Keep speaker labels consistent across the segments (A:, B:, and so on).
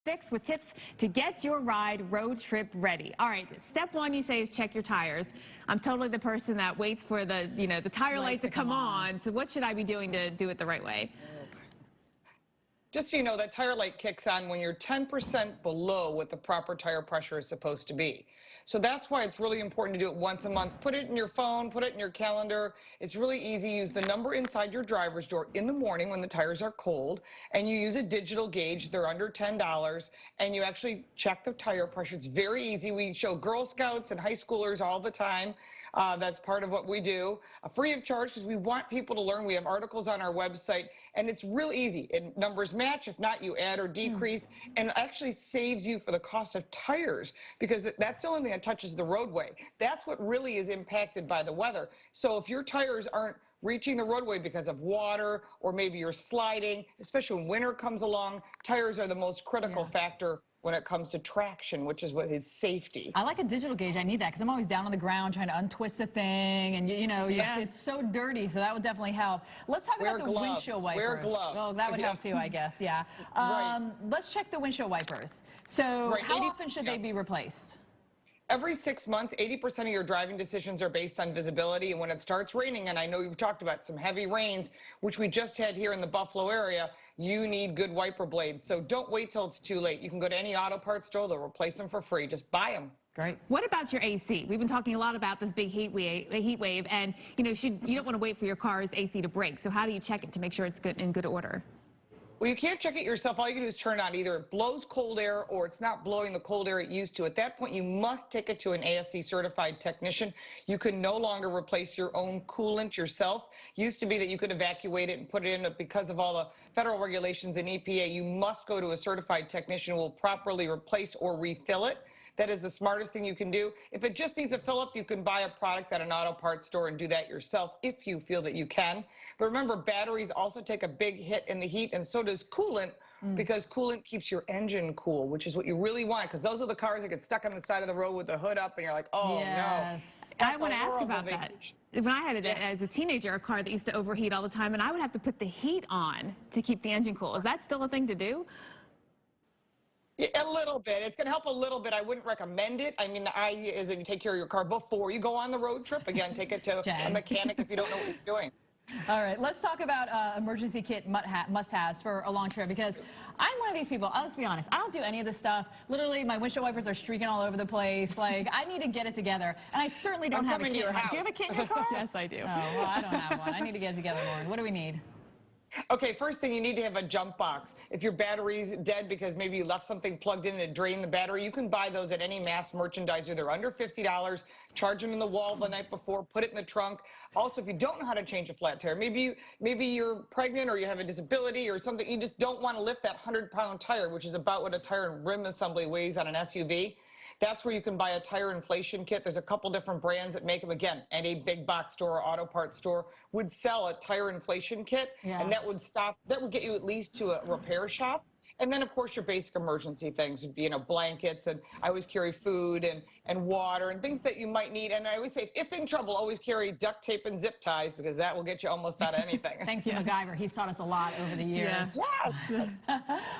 A: Fix with tips to get your ride road trip ready. All right, step one you say is check your tires. I'm totally the person that waits for the tire light to come on. So what should I be doing to do it the right way?
B: Just so you know, that tire light kicks on when you're 10% below what the proper tire pressure is supposed to be. So that's why it's really important to do it once a month. Put it in your phone, put it in your calendar. It's really easy. Use the number inside your driver's door in the morning when the tires are cold, and you use a digital gauge. They're under $10, and you actually check the tire pressure. It's very easy. We show Girl Scouts and high schoolers all the time. That's part of what we do, free of charge, because we want people to learn. We have articles on our website, and it's real easy. And numbers match. If not, you add or decrease, and it actually saves you for the cost of tires, because that's the only thing that touches the roadway. That's what really is impacted by the weather. So if your tires aren't reaching the roadway because of water, or maybe you're sliding, especially when winter comes along, tires are the most critical factor when it comes to traction, which is what is safety.
C: I like a digital gauge. I need that because I'm always down on the ground trying to untwist the thing, and it's so dirty, so that would definitely help. Let's talk about the windshield wipers.
B: Wear gloves.
C: Well, that would help too, I guess, yeah. Let's check the windshield wipers. So how often should they be replaced?
B: Every 6 months. 80% of your driving decisions are based on visibility, and when it starts raining, and I know you've talked about some heavy rains, which we just had here in the Buffalo area, you need good wiper blades. So don't wait till it's too late. You can go to any auto parts store. They'll replace them for free. Just buy them.
A: Great. What about your AC? We've been talking a lot about this big heat wave, and you don't want to wait for your car's AC to break. So how do you check it to make sure it's in good order?
B: Well, you can't check it yourself. All you can do is turn it on. Either it blows cold air or it's not blowing the cold air it used to. At that point, you must take it to an ASC certified technician. You can no longer replace your own coolant yourself. Used to be that you could evacuate it and put it in, but because of all the federal regulations and EPA, you must go to a certified technician who will properly replace or refill it. That is the smartest thing you can do. If it just needs a fill-up, you can buy a product at an auto parts store and do that yourself if you feel that you can. But remember, batteries also take a big hit in the heat, and so does coolant, because coolant keeps your engine cool, which is what you really want, because those are the cars that get stuck on the side of the road with the hood up, and you're like, oh, no.
A: I want to ask about that. When I had it as a teenager, a car that used to overheat all the time, and I would have to put the heat on to keep the engine cool. Is that still a thing to do?
B: A little bit. It's going to help a little bit. I wouldn't recommend it. I mean, the idea is that you take care of your car before you go on the road trip. Again, take it to a mechanic if you don't know what you're doing.
C: All right, let's talk about emergency kit must-haves for a long trip, because I'm one of these people, let's be honest, I don't do any of this stuff. Literally, my windshield wipers are streaking all over the place. Like, I need to get it together, and I certainly don't have a kit. Do you have a kit in your car?
A: Yes, I do.
C: Oh, well, I don't have one. I need to get it together, Lauren. What do we need?
B: Okay, first thing, you need to have a jump box. If your battery's dead because maybe you left something plugged in and it drained the battery, you can buy those at any mass merchandiser. They're under $50. Charge them in the wall the night before. Put it in the trunk. Also, if you don't know how to change a flat tire, maybe you're pregnant or you have a disability or something, you just don't want to lift that 100-pound tire, which is about what a tire and rim assembly weighs on an SUV. That's where you can buy a tire inflation kit. There's a couple different brands that make them. Again, any big box store or auto parts store would sell a tire inflation kit, and that would get you at least to a repair shop. And then, of course, your basic emergency things would be, blankets, and I always carry food and water and things that you might need. And I always say, if in trouble, always carry duct tape and zip ties, because that will get you almost out of anything.
C: Thanks to MacGyver. He's taught us a lot over the years.
B: Yes.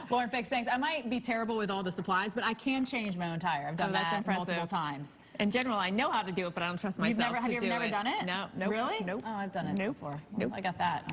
C: Lauren Fix, thanks. I might be terrible with all the supplies, but I can change my own tire. I've done that multiple times.
A: In general, I know how to do it, but I don't trust myself.
C: Have you ever done it?
A: No.
C: Really?
A: Nope.
C: Oh, I've done it before. Well, I got that.